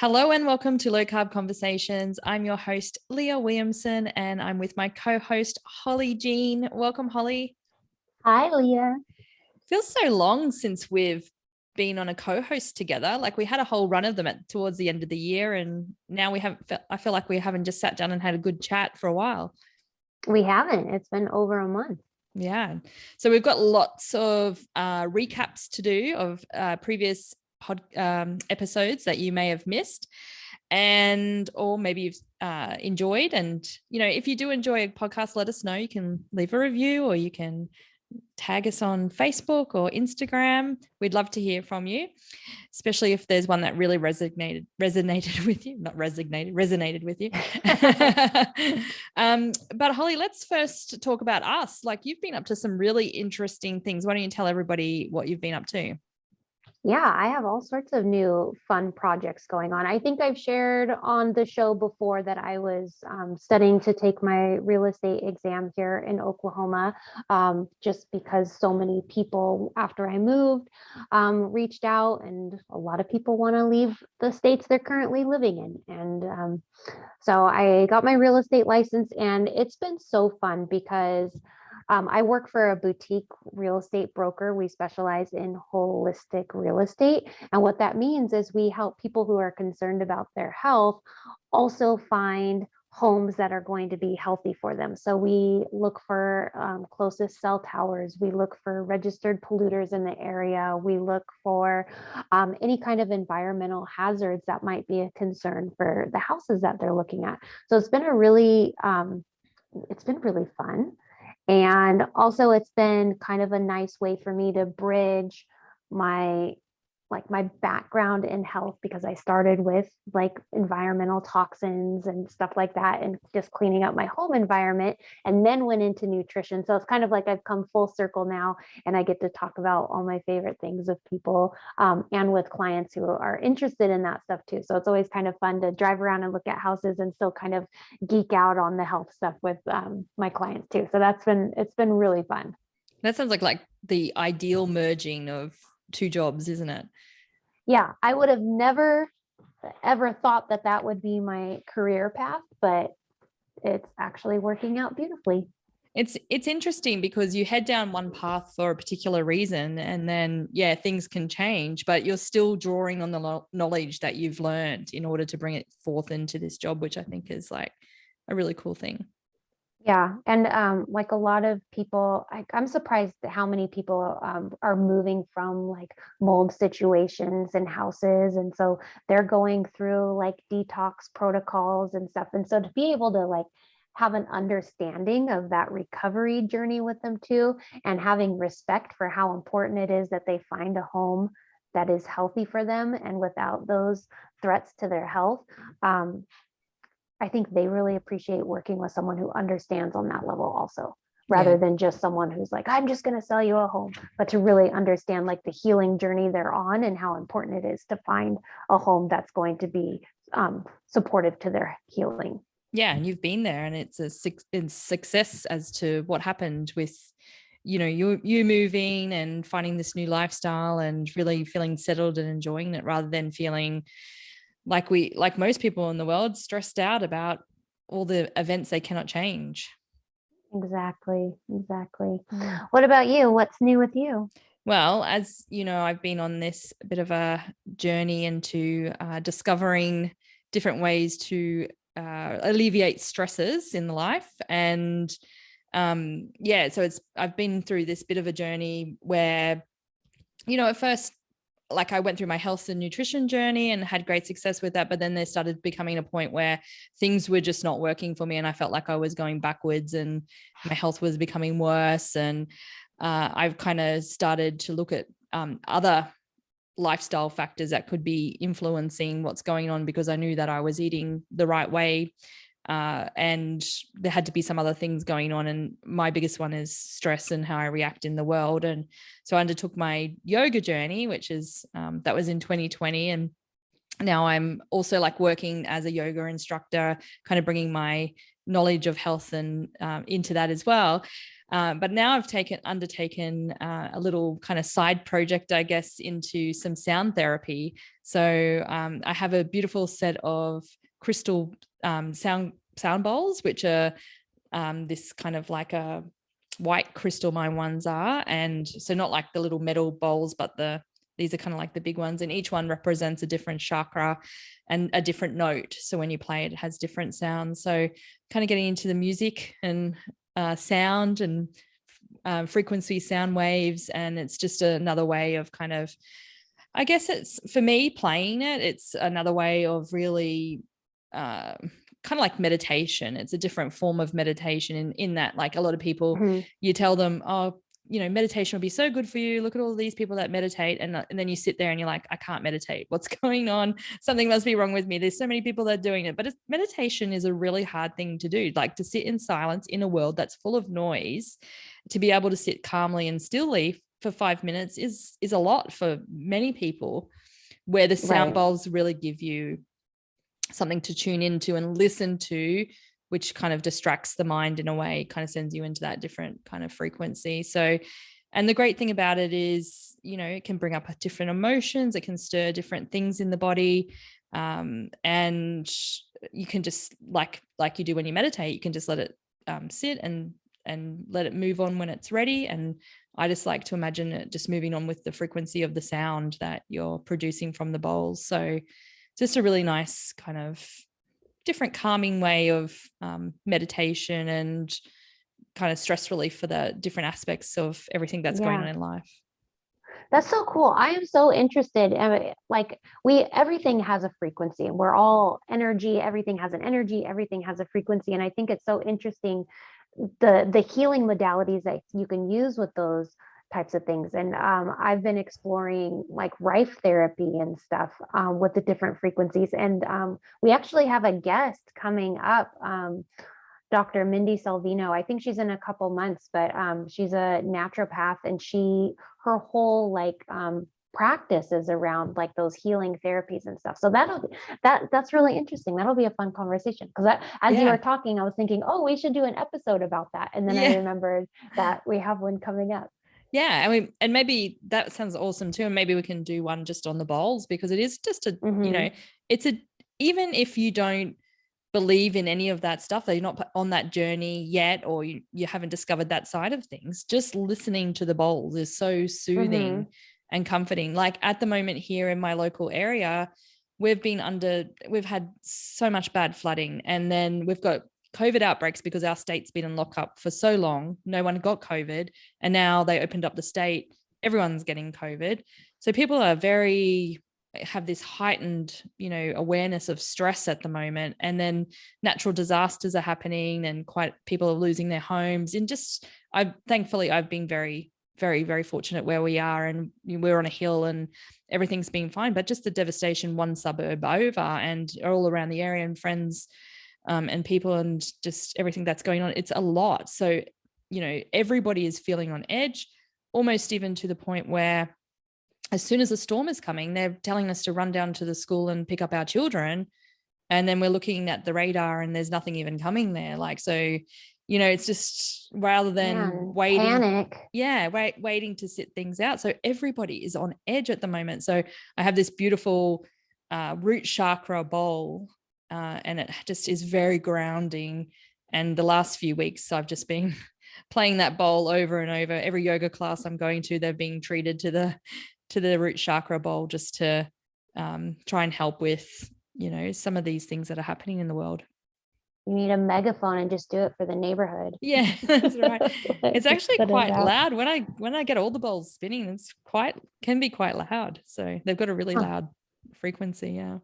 Hello and welcome to Low Carb Conversations. I'm your host, Leah Williamson, and I'm with my co-host, Holly Jean. Welcome, Holly. Hi, Leah. Feels so long since we've been on a co-host together. Like we had a whole run of them towards the end of the year, and now I feel like we haven't just sat down and had a good chat for a while. We haven't. It's been over a month. Yeah. So we've got lots of recaps to do of previous episodes that you may have missed, or maybe you've enjoyed. And, if you do enjoy a podcast, let us know. You can leave a review or you can tag us on Facebook or Instagram. We'd love to hear from you, especially if there's one that really resonated with you, resonated with you. But Holly, let's first talk about us. Like, you've been up to some really interesting things. Why don't you tell everybody what you've been up to? Yeah, I have all sorts of new fun projects going on. I think I've shared on the show before that I was studying to take my real estate exam here in Oklahoma, just because so many people after I moved reached out, and a lot of people want to leave the states they're currently living in. And so I got my real estate license, and it's been so fun because I work for a boutique real estate broker. We specialize in holistic real estate. And what that means is we help people who are concerned about their health also find homes that are going to be healthy for them. So we look for closest cell towers. We look for registered polluters in the area. We look for any kind of environmental hazards that might be a concern for the houses that they're looking at. So it's been it's been really fun. And also it's been kind of a nice way for me to bridge my background in health, because I started with like environmental toxins and stuff like that and just cleaning up my home environment, and then went into nutrition. So it's kind of like I've come full circle now, and I get to talk about all my favorite things with people and with clients who are interested in that stuff too. So it's always kind of fun to drive around and look at houses and still kind of geek out on the health stuff with my clients too. So it's been really fun. That sounds like the ideal merging of two jobs, isn't it? Yeah, I would have never ever thought that that would be my career path, but it's actually working out beautifully. It's interesting because you head down one path for a particular reason, and then things can change, but you're still drawing on the knowledge that you've learned in order to bring it forth into this job, which I think is like a really cool thing. Yeah. And like a lot of people, I'm surprised at how many people are moving from like mold situations in houses. And so they're going through like detox protocols and stuff. And so to be able to like have an understanding of that recovery journey with them too, and having respect for how important it is that they find a home that is healthy for them and without those threats to their health. I think they really appreciate working with someone who understands on that level also, rather than just someone who's like, I'm just going to sell you a home, but to really understand like the healing journey they're on and how important it is to find a home that's going to be supportive to their healing. Yeah. And you've been there, and it's a success as to what happened with, you moving and finding this new lifestyle and really feeling settled and enjoying it, rather than feeling like most people in the world, stressed out about all the events they cannot change. Exactly. What about you? What's new with you? Well, as you know, I've been on this bit of a journey into discovering different ways to alleviate stresses in life. And so I've been through this bit of a journey where, at first, like I went through my health and nutrition journey and had great success with that. But then there started becoming a point where things were just not working for me. And I felt like I was going backwards and my health was becoming worse. And I've kind of started to look at other lifestyle factors that could be influencing what's going on, because I knew that I was eating the right way. And there had to be some other things going on. And my biggest one is stress and how I react in the world. And so I undertook my yoga journey, which is, that was in 2020. And now I'm also like working as a yoga instructor, kind of bringing my knowledge of health and into that as well. But now I've undertaken a little kind of side project, I guess, into some sound therapy. So I have a beautiful set of crystal sound bowls, which are this kind of like a white crystal, my ones are. And so not like the little metal bowls, but these are kind of like the big ones. And each one represents a different chakra and a different note. So when you play it, it has different sounds. So kind of getting into the music and sound and frequency sound waves. And it's just another way of kind of, I guess it's, for me, playing it, it's another way of really kind of like meditation. It's a different form of meditation in that, like, a lot of people, you tell them, oh, you know, meditation will be so good for you. Look at all these people that meditate. And then you sit there and you're like, I can't meditate. What's going on? Something must be wrong with me. There's so many people that are doing it. But meditation is a really hard thing to do, like to sit in silence in a world that's full of noise, to be able to sit calmly and stillly for 5 minutes is a lot for many people, where the sound bowls really give you something to tune into and listen to, which kind of distracts the mind in a way, kind of sends you into that different kind of frequency. So, and the great thing about it is, you know, it can bring up different emotions, it can stir different things in the body. And you can just, like you do when you meditate, you can just let it sit and let it move on when it's ready. And I just like to imagine it just moving on with the frequency of the sound that you're producing from the bowls. So just a really nice kind of different calming way of meditation and kind of stress relief for the different aspects of everything that's going on in life. That's so cool. I am so interested. Like everything has a frequency, and we're all energy. Everything has an energy. Everything has a frequency. And I think it's so interesting, the healing modalities that you can use with those types of things. And I've been exploring like rife therapy and stuff with the different frequencies. And we actually have a guest coming up, Dr. Mindy Salvino. I think she's in a couple months, but she's a naturopath, and her whole like practice is around like those healing therapies and stuff. So that's really interesting. That'll be a fun conversation, because as you were talking, I was thinking, oh, we should do an episode about that. And then I remembered that we have one coming up. Yeah. And maybe that sounds awesome too. And maybe we can do one just on the bowls, because it is just you know, even if you don't believe in any of that stuff, that you're not on that journey yet, or you haven't discovered that side of things, just listening to the bowls is so soothing and comforting. Like at the moment here in my local area, we've had so much bad flooding, and then we've got COVID outbreaks because our state's been in lockup for so long. No one got COVID, and now they opened up the state. Everyone's getting COVID. So people have this heightened, you know, awareness of stress at the moment. And then natural disasters are happening, and people are losing their homes. And thankfully I've been very, very, very fortunate where we are, and we're on a hill and everything's been fine. But just the devastation one suburb over and all around the area, and friends and people, and just everything that's going on, it's a lot. So, you know, everybody is feeling on edge, almost even to the point where as soon as a storm is coming, they're telling us to run down to the school and pick up our children. And then we're looking at the radar and there's nothing even coming there. Like, so, you know, it's just rather than waiting to sit things out. So everybody is on edge at the moment. So I have this beautiful root chakra bowl, and it just is very grounding. And the last few weeks I've just been playing that bowl over and over. Every yoga class I'm going to, they're being treated to the root chakra bowl, just to try and help with, you know, some of these things that are happening in the world. You need a megaphone and just do it for the neighborhood. Yeah, that's right. It's actually quite loud when I get all the bowls spinning. Can be quite loud. So they've got a really loud frequency. Yeah.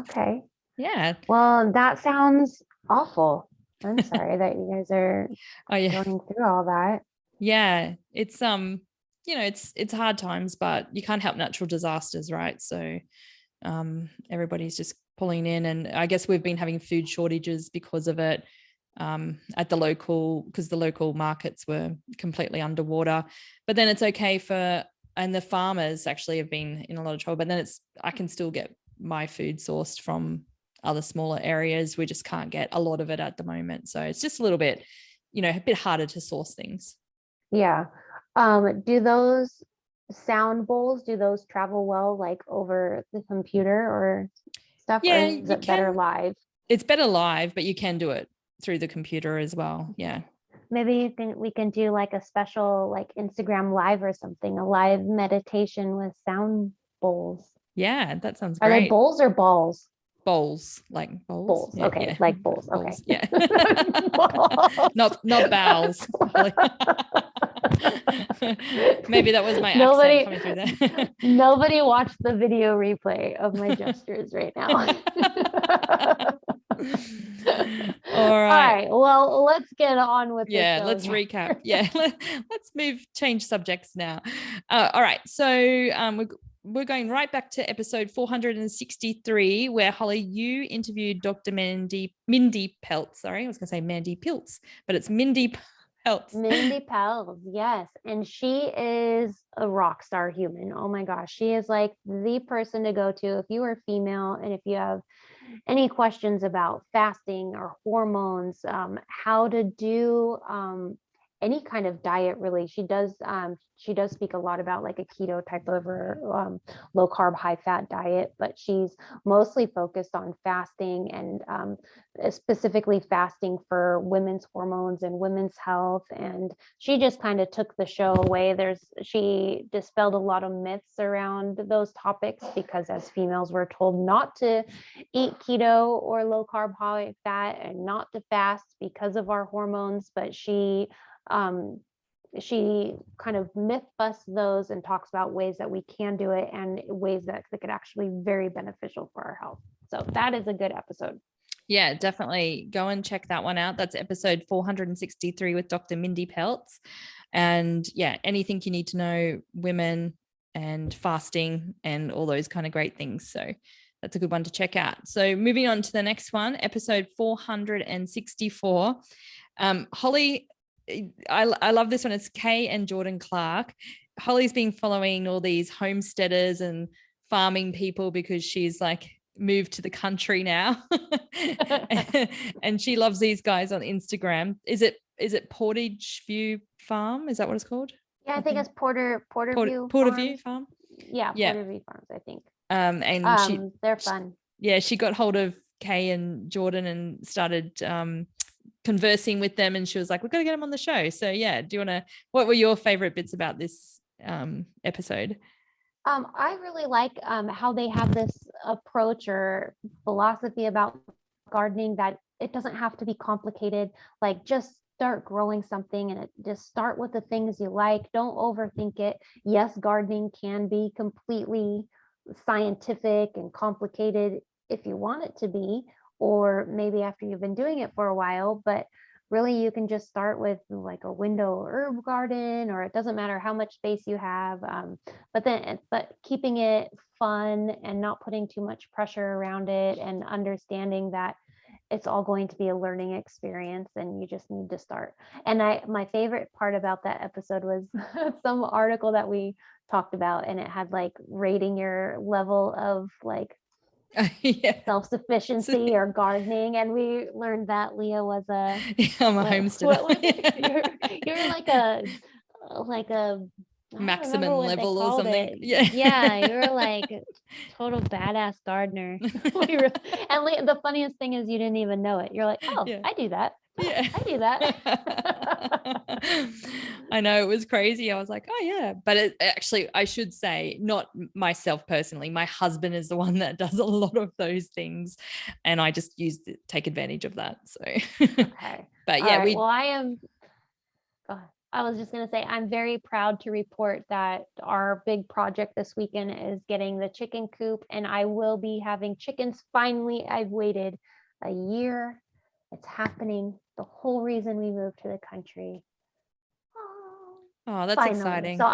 Okay. Yeah. Well, that sounds awful. I'm sorry that you guys are going through all that. Yeah, it's you know, it's hard times, but you can't help natural disasters, right? So everybody's just pulling in, and I guess we've been having food shortages because of it because the local markets were completely underwater. But then it's okay and the farmers actually have been in a lot of trouble, but then I can still get my food sourced from other smaller areas. We just can't get a lot of it at the moment. So it's just a little bit, a bit harder to source things. Yeah. Do those sound bowls, do those travel well like over the computer or stuff, or Yeah, is you it better can. live? It's better live, but you can do it through the computer as well. Yeah. Maybe we can do like a special like Instagram live or something, a live meditation with sound bowls. Yeah, that sounds Are they great. bowls or balls? Bowls, like bowls. Bowls. Yeah, Okay, yeah. like bowls. Okay. Bowls. Yeah. Balls. Not bowels. Maybe that was my accent Nobody, coming through there. nobody watched the video replay of my gestures right now. All All right. right. Well, let's get on with the Yeah, show let's here. recap. Yeah, let's change subjects now. All right. So we're going right back to episode 463, where Holly, you interviewed Dr. Mindy Peltz. Sorry, I was going to say Mandy Piltz, but it's Mindy Peltz. Mindy Pelz, yes. And she is a rock star human. Oh my gosh. She is like the person to go to if you are female and if you have any questions about fasting or hormones, how to do any kind of diet. Really, she does speak a lot about like a keto type of or low carb high fat diet, but she's mostly focused on fasting and specifically fasting for women's hormones and women's health. And she just kind of took the show away. She dispelled a lot of myths around those topics, because as females we're told not to eat keto or low carb high fat and not to fast because of our hormones. But she kind of myth busts those and talks about ways that we can do it and ways that could actually be very beneficial for our health. So that is a good episode. Yeah, definitely go and check that one out. That's episode 463 with Dr. Mindy Peltz. And yeah, anything you need to know, women and fasting and all those kind of great things. So that's a good one to check out. So moving on to the next one, episode 464. Holly, I love this one. It's Kay and Jordan Clark. Holly's been following all these homesteaders and farming people because she's like moved to the country now. And she loves these guys on Instagram. Is it Portage View Farm? Is that what it's called? Yeah, I think it's Porterview Farm. Yeah, Porterview Farms, I think. And they're fun. She got hold of Kay and Jordan and started conversing with them, and she was like, we've got to get them on the show. So yeah, what were your favorite bits about this episode? I really like how they have this approach or philosophy about gardening, that it doesn't have to be complicated. Like, just start growing something and just start with the things you like. Don't overthink it. Yes, gardening can be completely scientific and complicated if you want it to be, or maybe after you've been doing it for a while, but really you can just start with like a window herb garden, or it doesn't matter how much space you have, but keeping it fun and not putting too much pressure around it, and understanding that it's all going to be a learning experience and you just need to start. And my favorite part about that episode was some article that we talked about, and it had like rating your level of like self-sufficiency or gardening, and we learned that Leah was I'm a homesteader. You're like a maximum level or something. Yeah, you're like total badass gardener. And the funniest thing is you didn't even know it. You're like, oh, yeah. I do that. Yeah, I do that. I know, it was crazy. I was like, oh yeah, but it actually, I should say, not myself personally, my husband is the one that does a lot of those things, and I just take advantage of that. So okay, but yeah, right. Well, I was just going to say, I'm very proud to report that our big project this weekend is getting the chicken coop, and I will be having chickens. Finally, I've waited a year. It's happening. The whole reason we moved to the country. Oh, that's finally exciting. So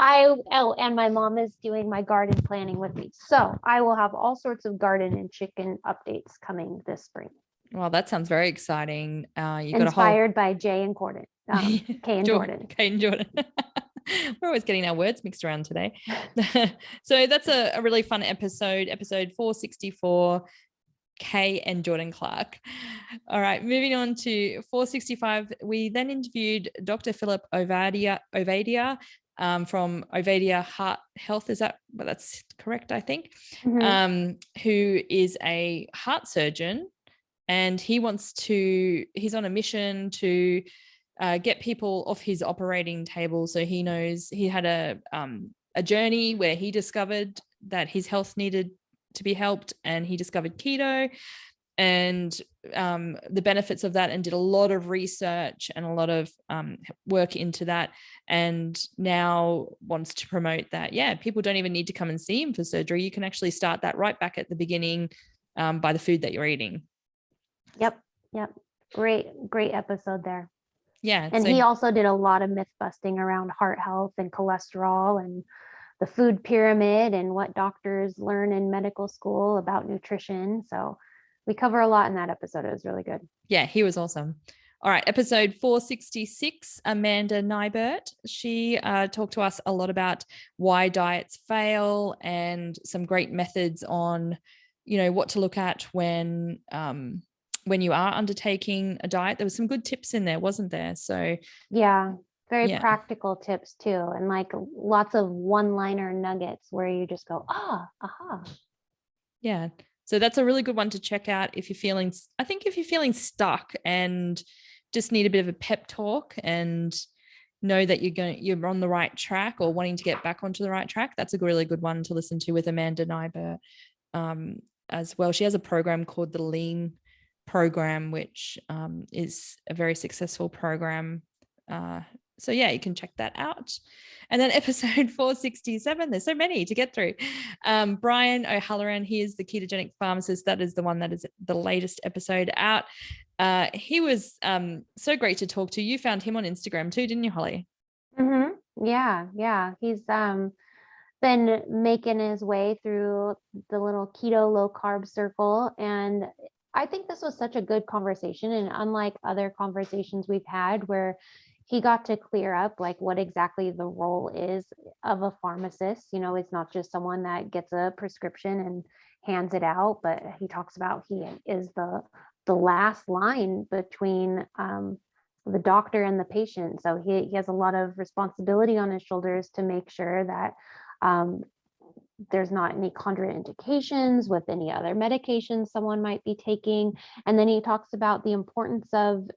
and my mom is doing my garden planning with me. So I will have all sorts of garden and chicken updates coming this spring. Well, that sounds very exciting. Inspired by Jay and Gordon. Kay and Jordan. Kay and Jordan. We're always getting our words mixed around today. So that's a really fun episode 464. Kay and Jordan Clark. All right, moving on to 465. We then interviewed Dr. Philip Ovadia from Ovadia Heart Health. Is that, well, that's correct, I think, who is a heart surgeon. And he's on a mission to get people off his operating table. So he knows he had a journey where he discovered that his health needed to be helped, and he discovered keto and the benefits of that, and did a lot of research and a lot of work into that, and now wants to promote that. Yeah, people don't even need to come and see him for surgery. You can actually start that right back at the beginning by the food that you're eating. Yep. Great episode there. Yeah. And he also did a lot of myth busting around heart health and cholesterol and the food pyramid and what doctors learn in medical school about nutrition. So we cover a lot in that episode. It was really good. Yeah, he was awesome. All right, episode 466, Amanda Nybert. She talked to us a lot about why diets fail and some great methods on, what to look at when you are undertaking a diet. There was some good tips in there, wasn't there? So yeah. Very practical tips too, and like lots of one-liner nuggets where you just go, aha. Yeah. So that's a really good one to check out if you're feeling stuck and just need a bit of a pep talk and know that you're on the right track or wanting to get back onto the right track. That's a really good one to listen to with Amanda Nybert as well. She has a program called the Lean Program, which is a very successful program. So yeah, you can check that out. And then episode 467, there's so many to get through. Brian O'Halloran, he is the ketogenic pharmacist. That is the one that is the latest episode out. He was so great to talk to. You found him on Instagram too, didn't you, Holly? Yeah. He's been making his way through the little keto low carb circle. And I think this was such a good conversation. And unlike other conversations we've had where he got to clear up like what exactly the role is of a pharmacist. It's not just someone that gets a prescription and hands it out, but he talks about he is the last line between the doctor and the patient. So he has a lot of responsibility on his shoulders to make sure that there's not any contraindications with any other medications someone might be taking. And then he talks about the importance of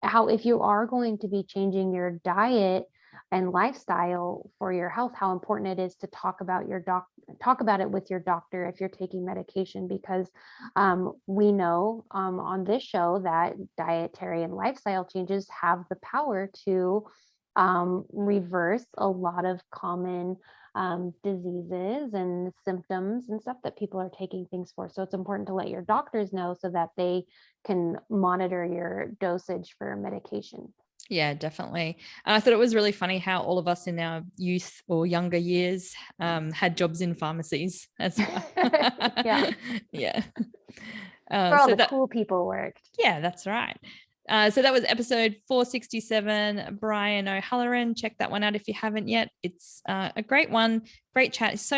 how if you are going to be changing your diet and lifestyle for your health, how important it is to talk about it with your doctor if you're taking medication, because we know on this show that dietary and lifestyle changes have the power to reverse a lot of common diseases and symptoms and stuff that people are taking things for. So it's important to let your doctors know so that they can monitor your dosage for medication. Yeah, definitely. And I thought it was really funny how all of us in our youth or younger years had jobs in pharmacies as well. Yeah. Where all the cool people worked. Yeah, that's right. So that was episode 467, Brian O'Halloran. Check that one out if you haven't yet. It's a great one, great chat. He's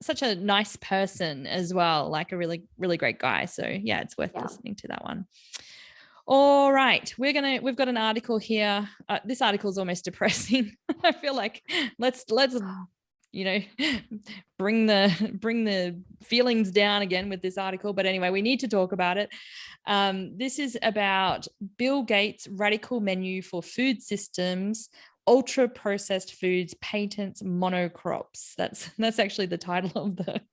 such a nice person as well, like a really, really great guy. So yeah, it's worth listening to that one. All right, we've got an article here. This article is almost depressing. I feel like let's bring the feelings down again with this article. But anyway, we need to talk about it. This is about Bill Gates' radical menu for food systems, ultra processed foods, patents, monocrops. That's actually the title of the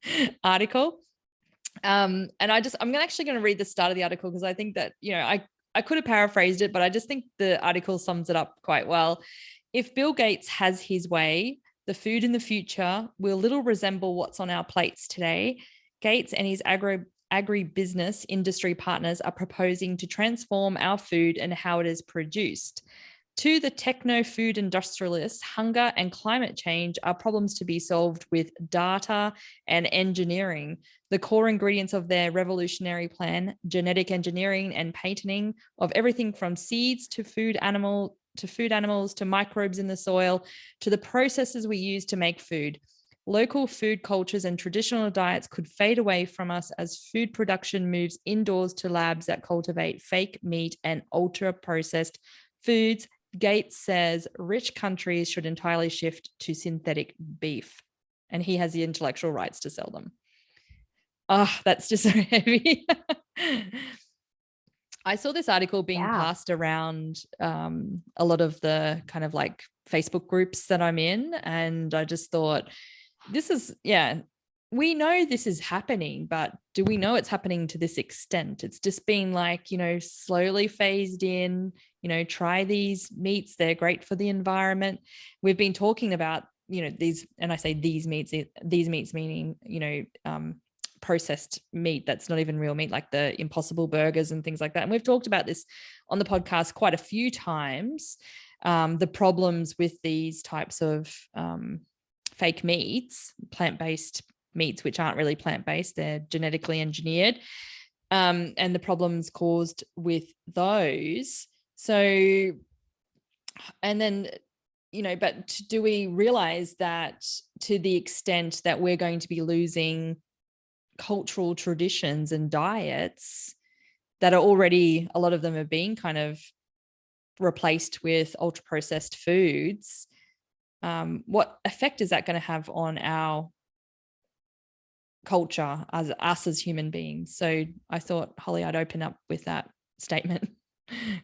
article. And I'm actually going to read the start of the article because I think that, I could have paraphrased it, but I just think the article sums it up quite well. If Bill Gates has his way, the food in the future will little resemble what's on our plates today. Gates and his agribusiness industry partners are proposing to transform our food and how it is produced. To the techno-food industrialists, hunger and climate change are problems to be solved with data and engineering. The core ingredients of their revolutionary plan, genetic engineering and patenting of everything from seeds to food animals to microbes in the soil, to the processes we use to make food. Local food cultures and traditional diets could fade away from us as food production moves indoors to labs that cultivate fake meat and ultra processed foods. Gates says rich countries should entirely shift to synthetic beef, and he has the intellectual rights to sell them. That's just so heavy. I saw this article being passed around a lot of the kind of like Facebook groups that I'm in, and I just thought, this is, we know this is happening, but do we know it's happening to this extent? It's just been like, slowly phased in, try these meats. They're great for the environment. We've been talking about, these, and I say these meats meaning, processed meat that's not even real meat, like the Impossible burgers and things like that. And we've talked about this on the podcast quite a few times, the problems with these types of fake meats, plant-based meats, which aren't really plant-based, they're genetically engineered, and the problems caused with those. So, and then, but do we realize that to the extent that we're going to be losing cultural traditions and diets that are already, a lot of them are being kind of replaced with ultra processed foods, what effect is that going to have on our culture as us as human beings? So I thought, Holly, I'd open up with that statement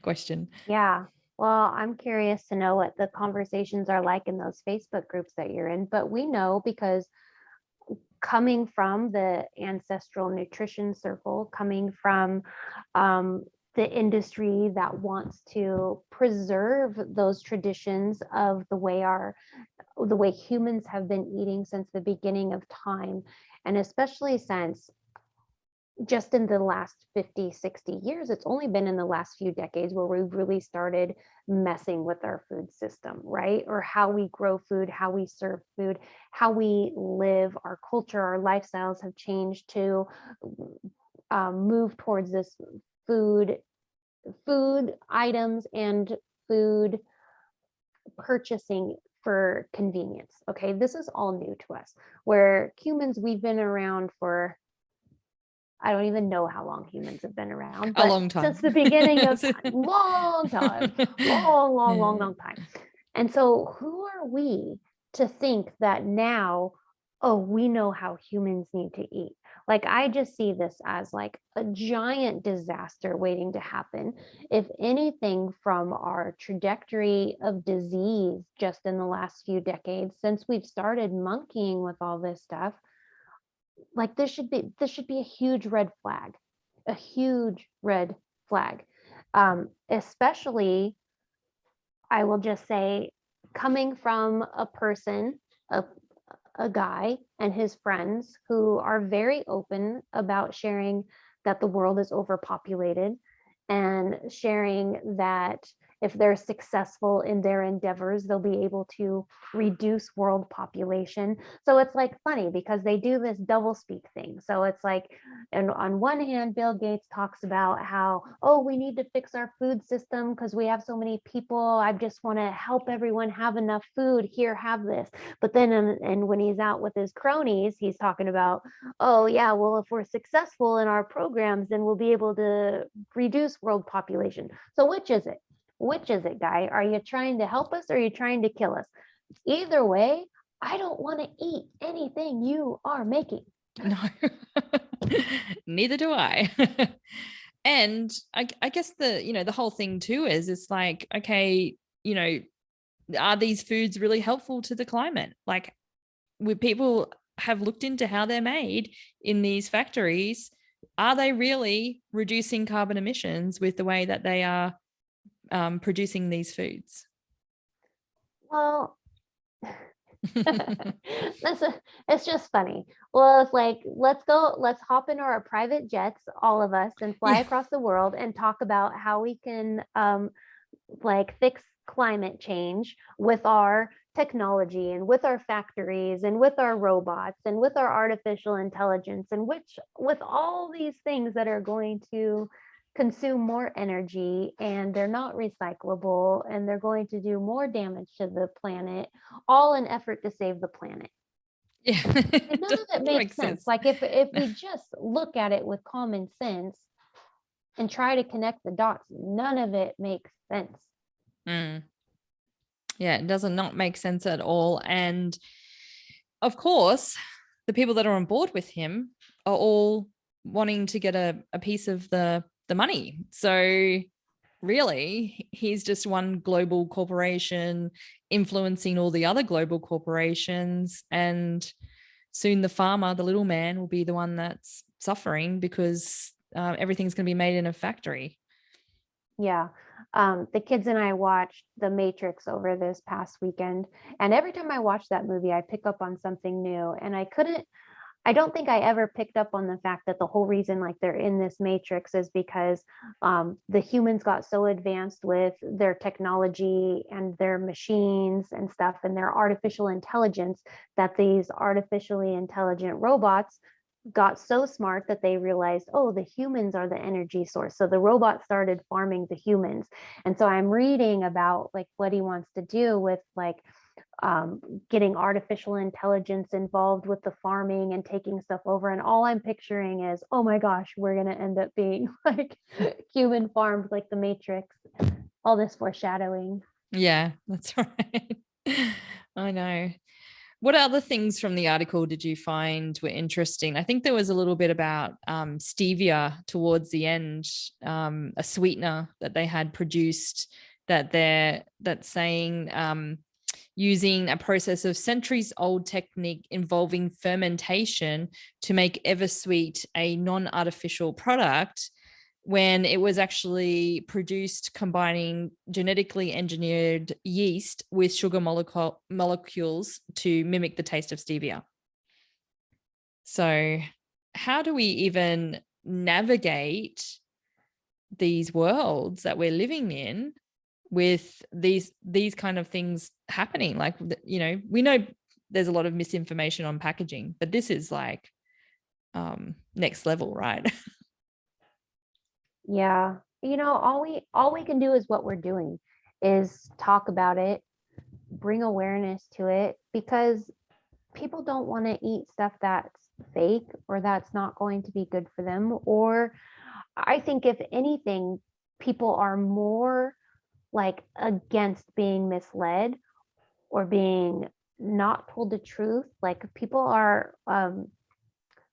question. Yeah. Well, I'm curious to know what the conversations are like in those Facebook groups that you're in, but we know because coming from the ancestral nutrition circle, coming from the industry that wants to preserve those traditions of the way humans have been eating since the beginning of time, and especially since just in the last 50, 60 years, it's only been in the last few decades where we've really started messing with our food system, right? Or how we grow food, how we serve food, how we live, our culture, our lifestyles have changed to move towards this food items and food purchasing for convenience. Okay, this is all new to us. Where humans, we've been around for, I don't even know how long humans have been around, but a long time. since the beginning of time, long time, long time. And so who are we to think that now, oh, we know how humans need to eat? Like, I just see this as like a giant disaster waiting to happen. If anything, from our trajectory of disease just in the last few decades, since we've started monkeying with all this stuff, like this should be a huge red flag, especially, I will just say, coming from a person, a guy and his friends who are very open about sharing that the world is overpopulated, and sharing that if they're successful in their endeavors, they'll be able to reduce world population. So it's like funny because they do this double speak thing. So it's like, and on one hand, Bill Gates talks about how, oh, we need to fix our food system because we have so many people. I just want to help everyone have enough food. Here, have this. But then, and when he's out with his cronies, he's talking about, oh yeah, well, if we're successful in our programs, then we'll be able to reduce world population. So which is it? Which is it, guy? Are you trying to help us or are you trying to kill us? Either way, I don't want to eat anything you are making. No, neither do I. And I guess the whole thing too is it's like, okay, are these foods really helpful to the climate? Like, when people have looked into how they're made in these factories, are they really reducing carbon emissions with the way that they are producing these foods? Well, it's just funny. Well, it's like, let's hop into our private jets, all of us, and fly across the world and talk about how we can like fix climate change with our technology and with our factories and with our robots and with our artificial intelligence, and with all these things that are going to consume more energy, and they're not recyclable, and they're going to do more damage to the planet, all in effort to save the planet. Yeah. And none of it Doesn't makes make sense. sense. Like if we just look at it with common sense and try to connect the dots, none of it makes sense. Mm. Yeah, it does not make sense at all. And of course, the people that are on board with him are all wanting to get a piece of the money. So really, he's just one global corporation influencing all the other global corporations. And soon the farmer, the little man, will be the one that's suffering because everything's going to be made in a factory. Yeah. The kids and I watched The Matrix over this past weekend. And every time I watch that movie, I pick up on something new. And I don't think I ever picked up on the fact that the whole reason like they're in this matrix is because the humans got so advanced with their technology and their machines and stuff and their artificial intelligence that these artificially intelligent robots got so smart that they realized, oh, the humans are the energy source. So the robots started farming the humans. And so I'm reading about like what he wants to do with like getting artificial intelligence involved with the farming and taking stuff over. And all I'm picturing is, oh my gosh, we're going to end up being like human farmed like the Matrix. All this foreshadowing. Yeah, that's right. I know. What other things from the article did you find were interesting? I think there was a little bit about stevia towards the end, a sweetener that they had produced that's saying using a process of centuries old technique involving fermentation to make Eversweet a non-artificial product when it was actually produced combining genetically engineered yeast with sugar molecules to mimic the taste of stevia. So how do we even navigate these worlds that we're living in with these kind of things happening? Like, you know, we know there's a lot of misinformation on packaging, but this is like next level, right? Yeah. You know, all we can do is what we're doing is talk about it, bring awareness to it, because people don't want to eat stuff that's fake or that's not going to be good for them. Or I think if anything, people are more like against being misled or being not told the truth. Like people are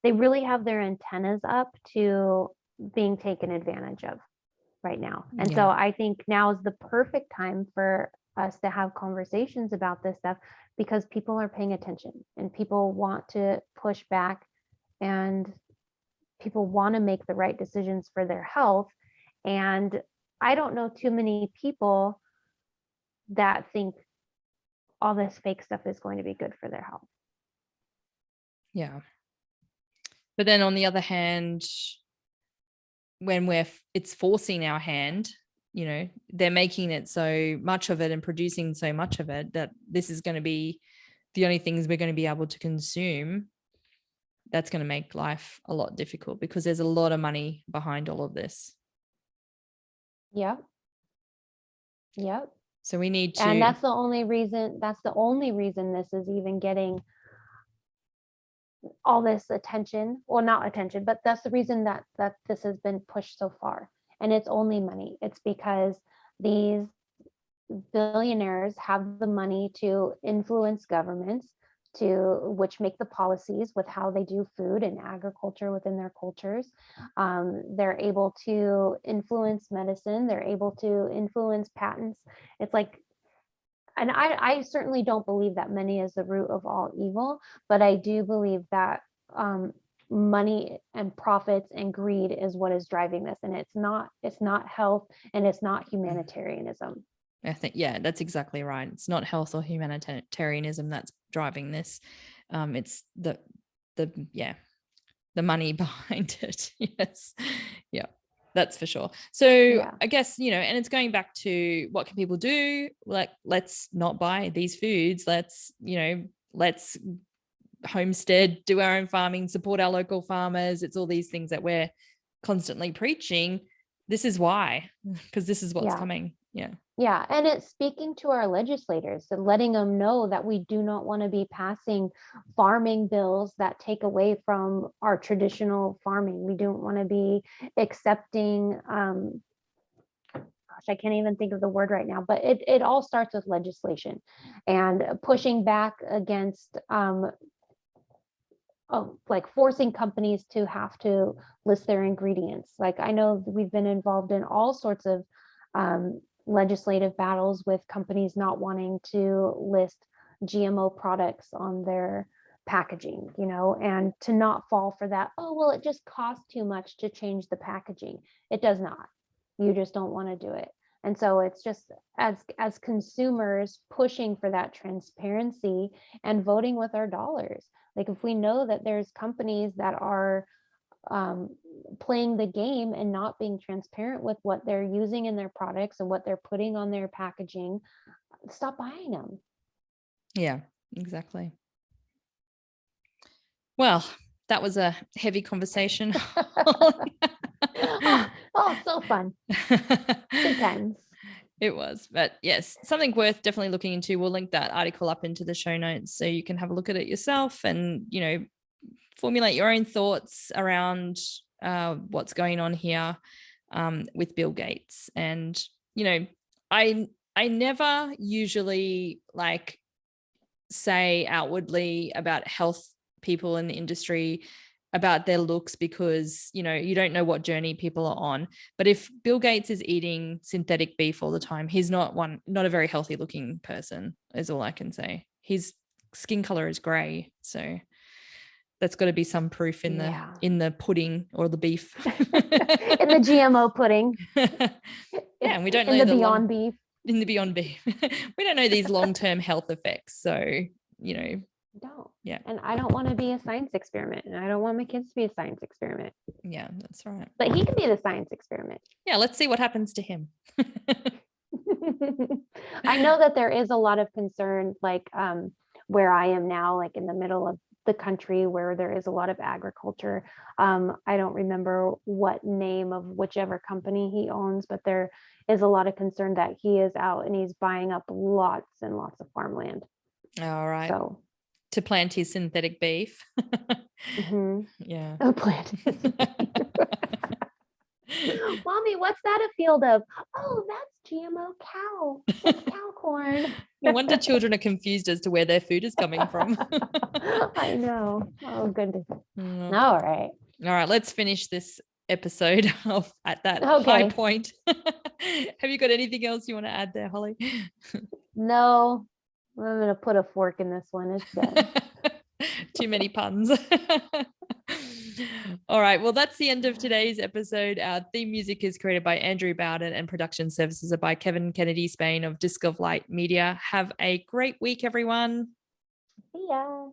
they really have their antennas up to being taken advantage of right now. And so Yeah. I think now is the perfect time for us to have conversations about this stuff because people are paying attention and people want to push back and people want to make the right decisions for their health. And I don't know too many people that think all this fake stuff is going to be good for their health. Yeah. But then on the other hand, when it's forcing our hand, you know, they're making it so much of it and producing so much of it that this is going to be the only things we're going to be able to consume. That's going to make life a lot difficult because there's a lot of money behind all of this. Yep. Yep. So we need to. And that's the only reason this is even getting all this attention. Well, not attention, but that's the reason that this has been pushed so far. And it's only money. It's because these billionaires have the money to influence governments to which make the policies with how they do food and agriculture within their cultures. They're able to influence medicine. They're able to influence patents. It's like, and I certainly don't believe that money is the root of all evil, but I do believe that money and profits and greed is what is driving this, and it's not health and it's not humanitarianism. I think, yeah, that's exactly right. It's not health or humanitarianism that's driving this. It's the money behind it. Yes. Yeah, that's for sure. So Yeah. I guess, you know, and it's going back to what can people do? Like, let's not buy these foods. Let's homestead, do our own farming, support our local farmers. It's all these things that we're constantly preaching. This is why, because this is what's coming. Yeah. Yeah, and it's speaking to our legislators and letting them know that we do not want to be passing farming bills that take away from our traditional farming. We don't want to be accepting, I can't even think of the word right now, but it all starts with legislation and pushing back against like forcing companies to have to list their ingredients. Like I know we've been involved in all sorts of legislative battles with companies not wanting to list GMO products on their packaging, and to not fall for that. Oh, well, it just costs too much to change the packaging. It does not. You just don't want to do it. And so it's just as consumers pushing for that transparency and voting with our dollars. Like if we know that there's companies that are playing the game and not being transparent with what they're using in their products and what they're putting on their packaging, stop buying them. Yeah, exactly. Well, that was a heavy conversation. So fun. Good times. It was, but yes, something worth definitely looking into. We'll link that article up into the show notes so you can have a look at it yourself and, formulate your own thoughts around what's going on here with Bill Gates. And, I never usually say outwardly about health people in the industry about their looks because you don't know what journey people are on. But if Bill Gates is eating synthetic beef all the time, he's not a very healthy looking person, is all I can say. His skin color is gray, so that's got to be some proof in the pudding or the beef. In the GMO pudding. Yeah, and we don't know in the Beyond Beef. In the Beyond Beef. We don't know these long-term health effects, so don't. Yeah. And I don't want to be a science experiment, and I don't want my kids to be a science experiment. Yeah, that's right. But he can be the science experiment. Yeah, let's see what happens to him. I know that there is a lot of concern, where I am now, like in the middle of the country where there is a lot of agriculture. I don't remember what name of whichever company he owns, but there is a lot of concern that he is out and he's buying up lots and lots of farmland. All right. So to plant his synthetic beef. Mm-hmm. Yeah. Oh, plant. Mommy, what's that a field of? Oh, that's GMO cow. It's cow corn. No wonder children are confused as to where their food is coming from. I know. Oh, goodness. All right. All right. Let's finish this episode off at that high point. Have you got anything else you want to add there, Holly? No, I'm going to put a fork in this one. It's done. Too many puns. All right. Well, that's the end of today's episode. Our theme music is created by Andrew Bowden and production services are by Kevin Kennedy Spain of Disc of Light Media. Have a great week, everyone. See ya.